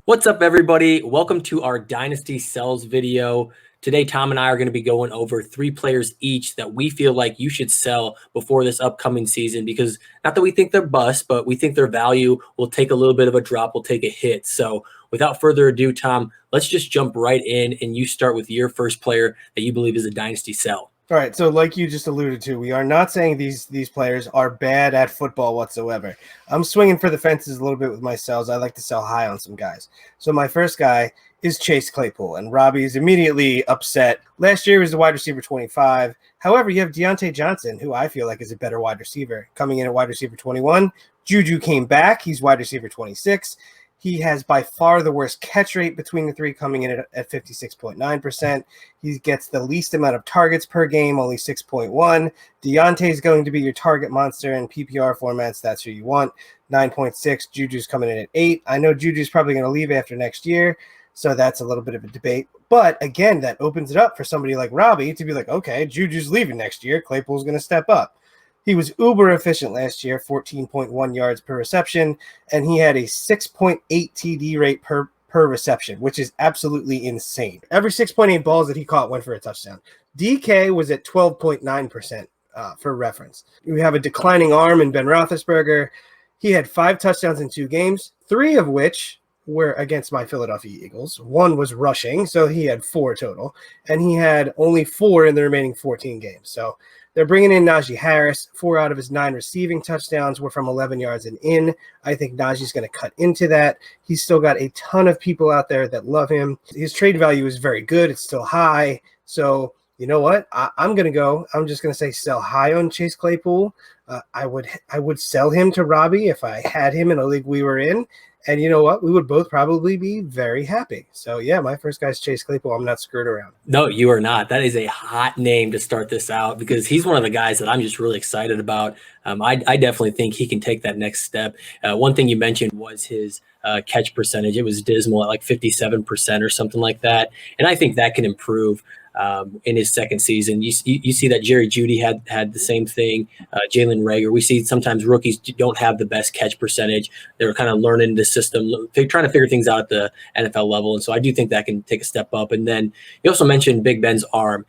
What's up, everybody? Welcome to our Dynasty Sells video. Today, Tom and I are going to be going over 3 players each that we feel like you should sell before this upcoming season because not that we think they're bust, but we think their value will take a little bit of a drop, will take a hit. So without further ado, Tom, let's just jump right in and you start with your first player that you believe is a Dynasty sell. All right, so like you just alluded to, we are not saying these players are bad at football whatsoever. I'm swinging for the fences a little bit with my sells. I like to sell high on some guys. So my first guy is Chase Claypool, and Robby is immediately upset. Last year he was the wide receiver 25. However, you have Deontay Johnson, who I feel like is a better wide receiver, coming in at wide receiver 21. Juju came back. He's wide receiver 26. He has by far the worst catch rate between the three, coming in at 56.9%. He gets the least amount of targets per game, only 6.1. Deontay is going to be your target monster in PPR formats. That's who you want. 9.6. Juju's coming in at 8. I know Juju's probably going to leave after next year, so that's a little bit of a debate. But again, that opens it up for somebody like Robby to be like, okay, Juju's leaving next year. Claypool's going to step up. He was uber efficient last year, 14.1 yards per reception, and he had a 6.8 TD rate per reception, which is absolutely insane. Every 6.8 balls that he caught went for a touchdown. DK was at 12.9% for reference. We have a declining arm in Ben Roethlisberger. He had 5 touchdowns in 2 games, 3 of which were against my Philadelphia Eagles. 1 was rushing, so he had 4 total, and he had only 4 in the remaining 14 games. So they're bringing in Najee Harris. 4 out of his 9 receiving touchdowns were from 11 yards and in. I think Najee's going to cut into that. He's still got a ton of people out there that love him. His trade value is very good. It's still high. So you know what? I'm just going to say sell high on Chase Claypool. I would sell him to Robby if I had him in a league we were in. And you know what? We would both probably be very happy. So, yeah, my first guy's Chase Claypool. I'm not screwed around. No, you are not. That is a hot name to start this out because he's one of the guys that I'm just really excited about. I definitely think he can take that next step. One thing you mentioned was his catch percentage. It was dismal at like 57% or something like that. And I think that can improve in his second season. You see that Jerry Jeudy had the same thing. Jalen Reagor. We see sometimes rookies don't have the best catch percentage. They're kind of learning the system. They're trying to figure things out at the NFL level. And so I do think that can take a step up. And then you also mentioned Big Ben's arm.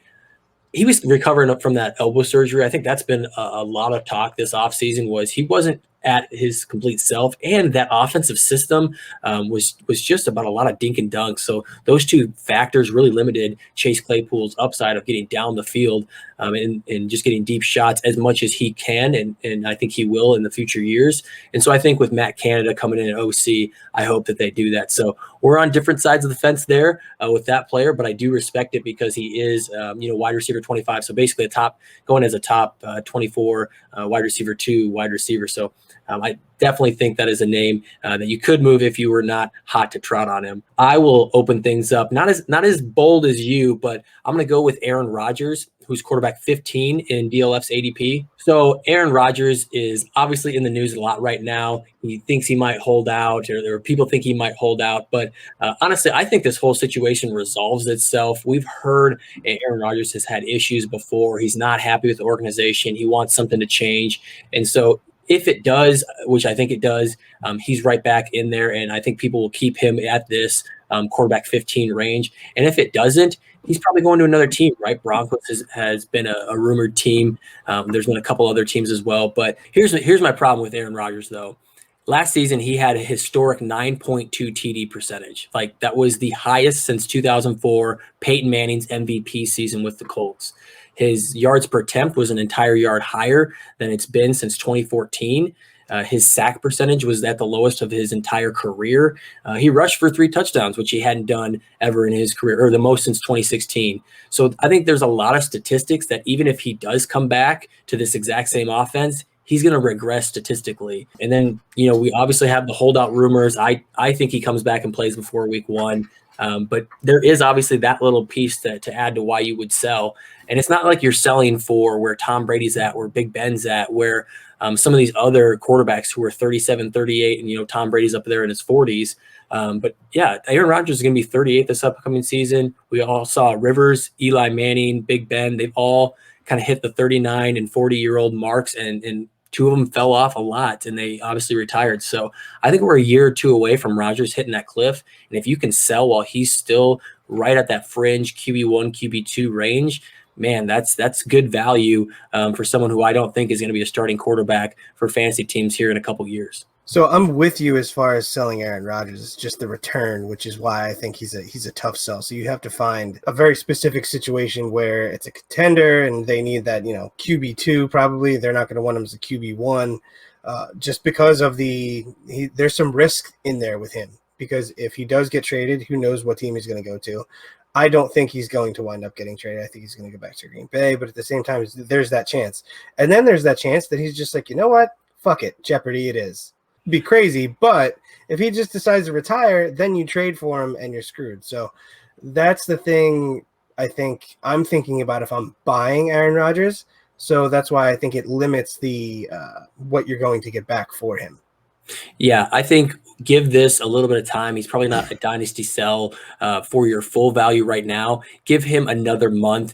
He was recovering up from that elbow surgery. I think that's been a lot of talk this offseason was he wasn't at his complete self, and that offensive system was just about a lot of dink and dunk. So those 2 factors really limited Chase Claypool's upside of getting down the field and just getting deep shots as much as he can, and I think he will in the future years. And so I think with Matt Canada coming in at OC, I hope that they do that. So we're on different sides of the fence there with that player, but I do respect it because he is wide receiver 25. So basically going as a top 24 wide receiver 2 wide receiver. So I definitely think that is a name that you could move if you were not hot to trot on him. I will open things up, not as bold as you, but I'm going to go with Aaron Rodgers, who's quarterback 15 in DLF's ADP. So Aaron Rodgers is obviously in the news a lot right now. He thinks he might hold out, or people think he might hold out. But honestly, I think this whole situation resolves itself. We've heard Aaron Rodgers has had issues before. He's not happy with the organization. He wants something to change. And so if it does, which I think it does, he's right back in there, and I think people will keep him at this quarterback 15 range. And if it doesn't, he's probably going to another team, right? Broncos has been a rumored team. There's been a couple other teams as well. But here's my problem with Aaron Rodgers, though. Last season, he had a historic 9.2 TD percentage. Like, that was the highest since 2004, Peyton Manning's MVP season with the Colts. His yards per attempt was an entire yard higher than it's been since 2014. His sack percentage was at the lowest of his entire career. He rushed for 3 touchdowns, which he hadn't done ever in his career, or the most since 2016. So I think there's a lot of statistics that even if he does come back to this exact same offense, he's going to regress statistically. And then, we obviously have the holdout rumors. I think he comes back and plays before week 1. But there is obviously that little piece to add to why you would sell. And it's not like you're selling for where Tom Brady's at, where Big Ben's at, where some of these other quarterbacks who are 37, 38, and, Tom Brady's up there in his 40s. But, yeah, Aaron Rodgers is going to be 38 this upcoming season. We all saw Rivers, Eli Manning, Big Ben. They've all kind of hit the 39 and 40-year-old marks and two of them fell off a lot and they obviously retired. So I think we're a year or two away from Rodgers hitting that cliff. And if you can sell while he's still right at that fringe QB1, QB2 range, man, that's good value for someone who I don't think is going to be a starting quarterback for fantasy teams here in a couple years. So I'm with you as far as selling Aaron Rodgers. It's just the return, which is why I think he's a tough sell. So you have to find a very specific situation where it's a contender and they need that, QB2 probably. They're not going to want him as a QB1 just because of there's some risk in there with him. Because if he does get traded, who knows what team he's going to go to. I don't think he's going to wind up getting traded. I think he's going to go back to Green Bay. But at the same time, there's that chance. And then there's that chance that he's just like, you know what? Fuck it. Jeopardy it is. Be crazy, but if he just decides to retire, then you trade for him and you're screwed. So that's the thing I think I'm thinking about if I'm buying Aaron Rodgers. So that's why I think it limits the what you're going to get back for him. Yeah, I think give this a little bit of time. He's probably not a dynasty sell for your full value right now. Give him another month.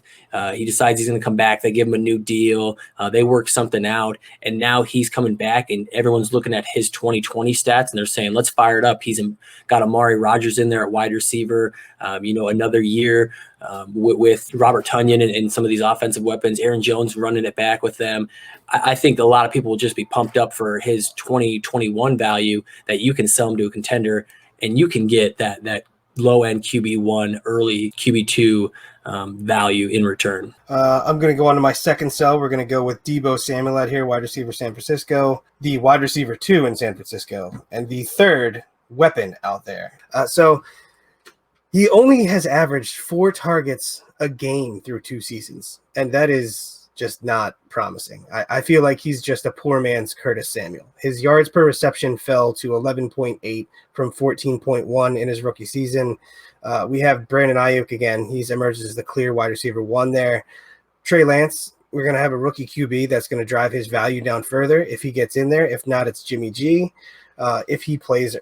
He decides he's going to come back. They give him a new deal. They work something out. And now he's coming back, and everyone's looking at his 2020 stats, and they're saying, let's fire it up. He's got Amari Rodgers in there at wide receiver, another year with Robert Tonyan and some of these offensive weapons. Aaron Jones running it back with them. I think a lot of people will just be pumped up for his 2021 value that you can sell him to a contender, and you can get that low-end QB1, early QB2 value in return. I'm going to go on to my second sell. We're going to go with Deebo Samuel out here, wide receiver San Francisco, the wide receiver 2 in San Francisco, and the third weapon out there. So he only has averaged 4 targets a game through 2 seasons, and that is just not promising. I feel like he's just a poor man's Curtis Samuel. His yards per reception fell to 11.8 from 14.1 in his rookie season. We have Brandon Ayuk again. He's emerged as the clear wide receiver 1 there. Trey Lance, we're going to have a rookie QB that's going to drive his value down further if he gets in there. If not, it's Jimmy G. If he plays,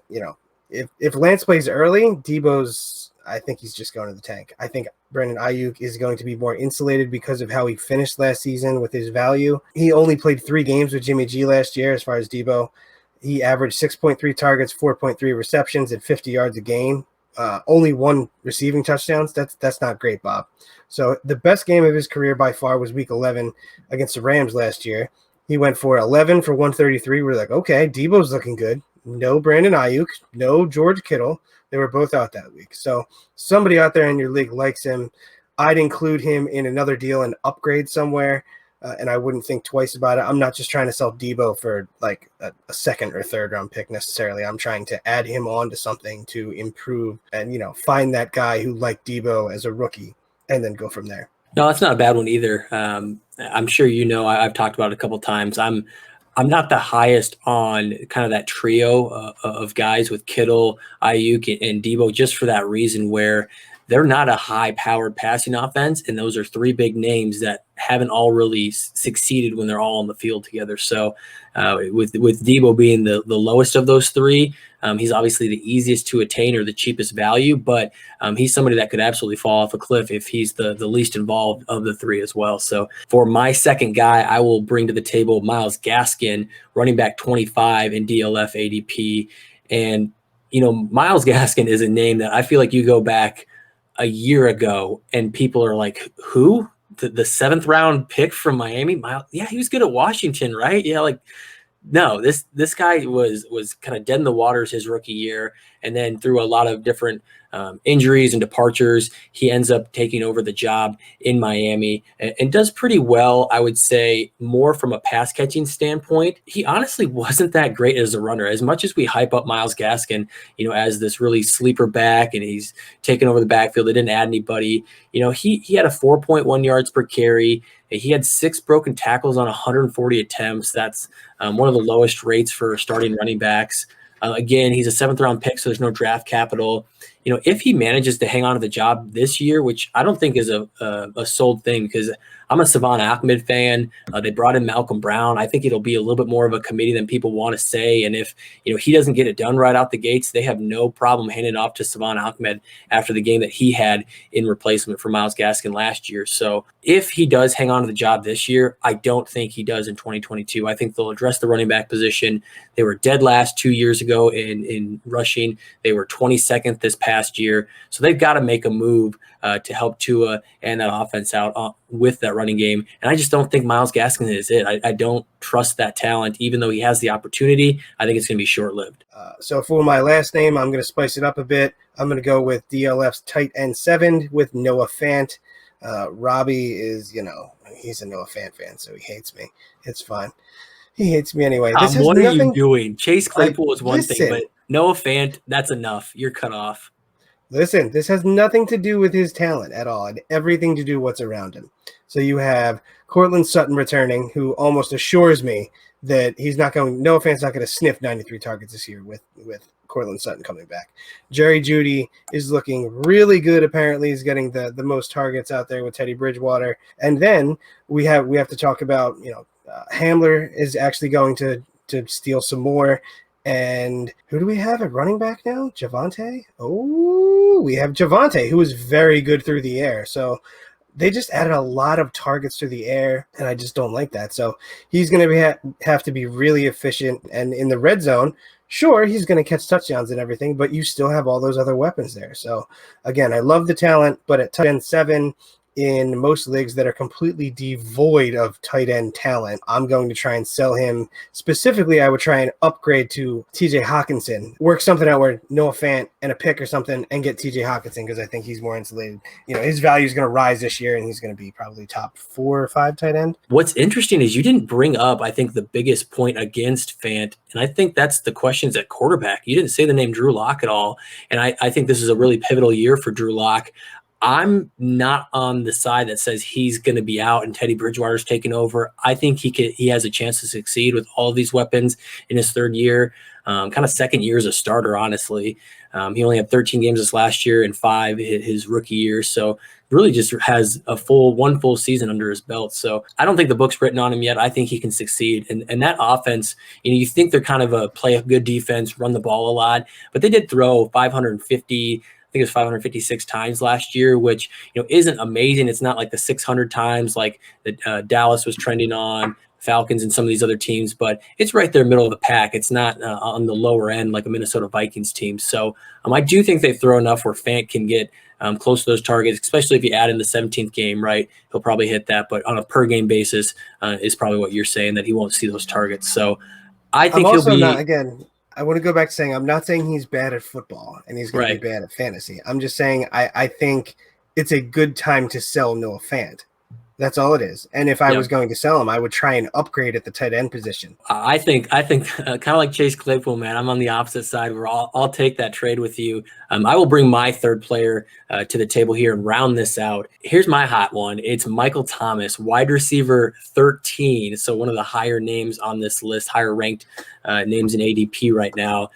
if Lance plays early, Deebo's, I think he's just going to the tank. I think Brandon Ayuk is going to be more insulated because of how he finished last season with his value. He only played 3 games with Jimmy G last year as far as Deebo. He averaged 6.3 targets, 4.3 receptions, and 50 yards a game. Only 1 receiving touchdowns. That's not great, Bob. So the best game of his career by far was week 11 against the Rams last year. He went for 11 for 133. We're like, okay, Deebo's looking good. No Brandon Ayuk, no George Kittle. They were both out that week. So somebody out there in your league likes him. I'd include him in another deal and upgrade somewhere, and I wouldn't think twice about it. I'm not just trying to sell Deebo for like a second or third round pick necessarily. I'm trying to add him on to something to improve and, find that guy who liked Deebo as a rookie and then go from there. No, that's not a bad one either. I'm sure I've talked about it a couple of times. I'm not the highest on kind of that trio of guys with Kittle, Ayuk, and Deebo just for that reason where they're not a high-powered passing offense, and those are 3 big names that haven't all really succeeded when they're all on the field together. So with Deebo being the lowest of those 3, he's obviously the easiest to attain or the cheapest value, but he's somebody that could absolutely fall off a cliff if he's the least involved of the 3 as well. So for my second guy, I will bring to the table Myles Gaskin, running back 25 in DLF ADP. And, Myles Gaskin is a name that I feel like you go back a year ago and people are like, who? The 7th round pick from Miami? Yeah, he was good at Washington, right? Yeah, no, this guy was kind of dead in the waters his rookie year, and then through a lot of different injuries and departures, he ends up taking over the job in Miami and does pretty well, I would say, more from a pass catching standpoint. He honestly wasn't that great as a runner. As much as we hype up Myles Gaskin, as this really sleeper back and he's taken over the backfield, they didn't add anybody. He had a 4.1 yards per carry. He had 6 broken tackles on 140 attempts. That's one of the lowest rates for starting running backs. Again, he's a 7th round pick, so there's no draft capital. If he manages to hang on to the job this year, which I don't think is a sold thing, because I'm a Savon Ahmed fan. They brought in Malcolm Brown. I think it'll be a little bit more of a committee than people want to say. And if he doesn't get it done right out the gates, they have no problem handing it off to Savon Ahmed after the game that he had in replacement for Myles Gaskin last year. So if he does hang on to the job this year, I don't think he does in 2022. I think they'll address the running back position. They were dead last 2 years ago in rushing. They were 22nd this past year. So they've got to make a move to help Tua and that offense out with that running game. And I just don't think Myles Gaskin is it. I don't trust that talent, even though he has the opportunity. I think it's going to be short-lived. So for my last name, I'm going to spice it up a bit. I'm going to go with DLF's tight end 7 with Noah Fant. Robby is, he's a Noah Fant fan, so he hates me. It's fine. He hates me anyway. What are you doing? Chase Claypool was one thing, but Noah Fant, that's enough. You're cut off. Listen, this has nothing to do with his talent at all, and everything to do with what's around him. So you have Cortland Sutton returning, who almost assures me that Noah Fant's not going to sniff 93 targets this year with Cortland Sutton coming back. Jerry Jeudy is looking really good. Apparently, he's getting the most targets out there with Teddy Bridgewater. And then we have to talk about, Hamler is actually going to steal some more. And who do we have at running back now? Javonte? Oh, we have Javonte, who is very good through the air. So they just added a lot of targets through the air, and I just don't like that. So he's going to have to be really efficient. And in the red zone, sure, he's going to catch touchdowns and everything, but you still have all those other weapons there. So, again, I love the talent, but at tight end 7, in most leagues that are completely devoid of tight end talent, I'm going to try and sell him. Specifically, I would try and upgrade to TJ Hawkinson, work something out where Noah Fant and a pick or something and get TJ Hawkinson, because I think he's more insulated. His value is going to rise this year, and he's going to be probably top 4 or 5 tight end. What's interesting is you didn't bring up, I think, the biggest point against Fant, and I think that's the questions at quarterback. You didn't say the name Drew Lock at all, and I think this is a really pivotal year for Drew Lock. I'm not on the side that says he's going to be out and Teddy Bridgewater's taking over. I think he has a chance to succeed with all of these weapons in his third year, kind of second year as a starter, honestly. He only had 13 games this last year and 5 his rookie year. So really just has one full season under his belt. So I don't think the book's written on him yet. I think he can succeed. And that offense, you think they're kind of play a good defense, run the ball a lot, but they did throw 550, I think it was 556 times last year, which isn't amazing. It's not like the 600 times like that Dallas was trending on, Falcons and some of these other teams, but it's right there middle of the pack. It's not on the lower end like a Minnesota Vikings team. So I do think they throw enough where Fant can get close to those targets, especially if you add in the 17th game, right? He'll probably hit that, but on a per game basis is probably what you're saying, that he won't see those targets. So I think I'm also he'll be not, again, I want to go back to saying I'm not saying he's bad at football and he's going to be bad at fantasy. I'm just saying I think it's a good time to sell Noah Fant. That's all it is. And if I was going to sell him, I would try and upgrade at the tight end position. I think kind of like Chase Claypool, man. I'm on the opposite side where I'll take that trade with you. I will bring my third player to the table here and round this out. Here's my hot one. It's Michael Thomas, wide receiver 13. So one of the higher names on this list, higher ranked names in ADP right now.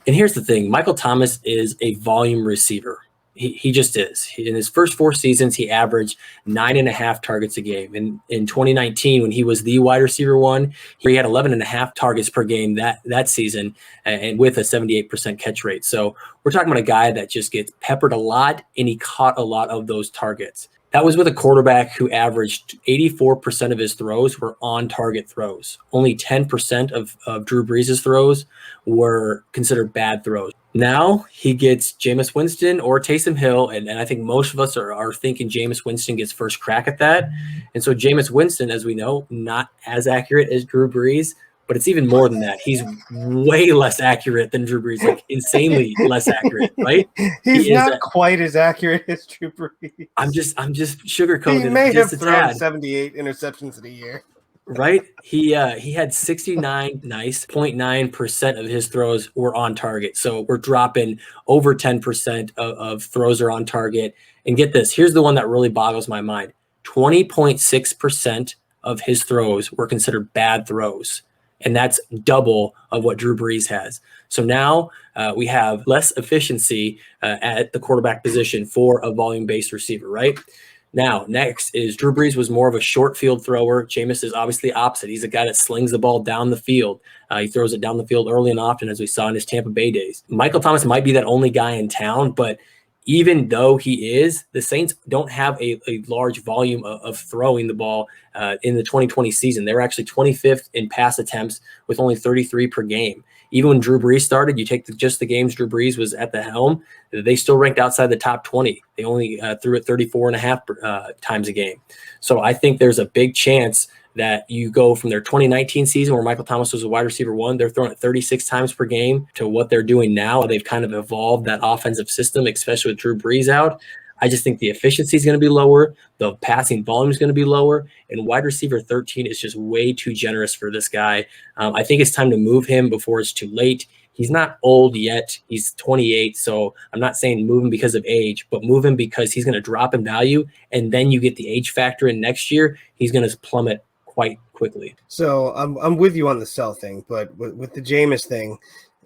And here's the thing. Michael Thomas is a volume receiver. He just is. In his first 4 seasons, he averaged 9.5 targets a game. In 2019, when he was the wide receiver 1, he had 11.5 targets per game that season, and with a 78% catch rate. So we're talking about a guy that just gets peppered a lot, and he caught a lot of those targets. That was with a quarterback who averaged 84% of his throws were on-target throws. Only 10% of Drew Brees' throws were considered bad throws. Now he gets Jameis Winston or Taysom Hill, and I think most of us are thinking Jameis Winston gets first crack at that. And so Jameis Winston, as we know, not as accurate as Drew Brees, but it's even more than that. He's way less accurate than Drew Brees, like insanely less accurate, right? He's not quite as accurate as Drew Brees. I'm just sugarcoating. He may have thrown 78 interceptions in a year. Right? He had 69.9% of his throws were on target. So we're dropping over 10% of throws are on target. And get this, here's the one that really boggles my mind. 20.6% of his throws were considered bad throws. And that's double of what Drew Brees has. So now we have less efficiency at the quarterback position for a volume-based receiver, right? Now, next is Drew Brees was more of a short field thrower. Jameis is obviously opposite. He's a guy that slings the ball down the field. He throws it down the field early and often, as we saw in his Tampa Bay days. Michael Thomas might be that only guy in town, but even though he is, the Saints don't have a large volume of throwing the ball in the 2020 season. They were actually 25th in pass attempts with only 33 per game. Even when Drew Brees started, you take just the games Drew Brees was at the helm, they still ranked outside the top 20. They only threw it 34.5 times a game. So I think there's a big chance that you go from their 2019 season where Michael Thomas was a wide receiver one, they're throwing it 36 times per game, to what they're doing now. They've kind of evolved that offensive system, especially with Drew Brees out. I just think the efficiency is going to be lower. The passing volume is going to be lower. And wide receiver 13 is just way too generous for this guy. I think it's time to move him before it's too late. He's not old yet. He's 28. So I'm not saying move him because of age, but move him because he's going to drop in value. And then you get the age factor in next year. He's going to plummet quite quickly. So I'm with you on the sell thing, but with the Jameis thing,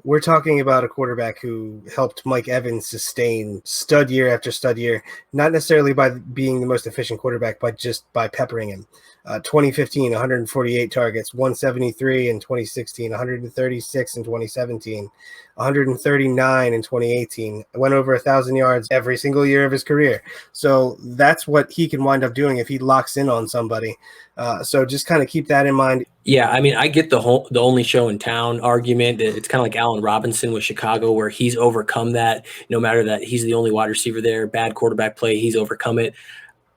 we're talking about a quarterback who helped Mike Evans sustain stud year after stud year, not necessarily by being the most efficient quarterback, but just by peppering him. 2015, 148 targets, 173 in 2016, 136 in 2017, 139 in 2018. Went over 1,000 yards every single year of his career. So that's what he can wind up doing if he locks in on somebody. So just kind of keep that in mind. Yeah, I mean, I get the only show in town argument. It's kind of like Allen Robinson with Chicago, where he's overcome that. No matter that he's the only wide receiver there, bad quarterback play, he's overcome it.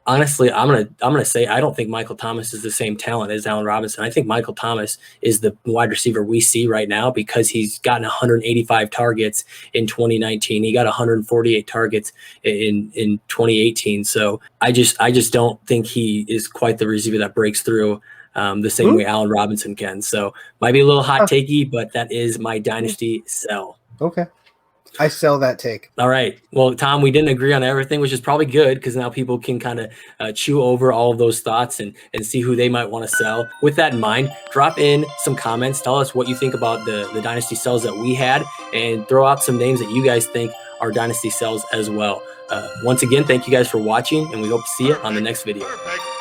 Honestly, I'm gonna say I don't think Michael Thomas is the same talent as Allen Robinson. I think Michael Thomas is the wide receiver we see right now because he's gotten 185 targets in 2019. He got 148 targets in 2018. So I just don't think he is quite the receiver that breaks through the same way Allen Robinson can. So might be a little hot takey, but that is my dynasty sell. Okay. I sell that take. All right. Well, Tom, we didn't agree on everything, which is probably good because now people can kind of chew over all of those thoughts and see who they might want to sell. With that in mind, drop in some comments. Tell us what you think about the dynasty sells that we had, and throw out some names that you guys think are dynasty sells as well. Once again, thank you guys for watching, and we hope to see you on the next video. Perfect.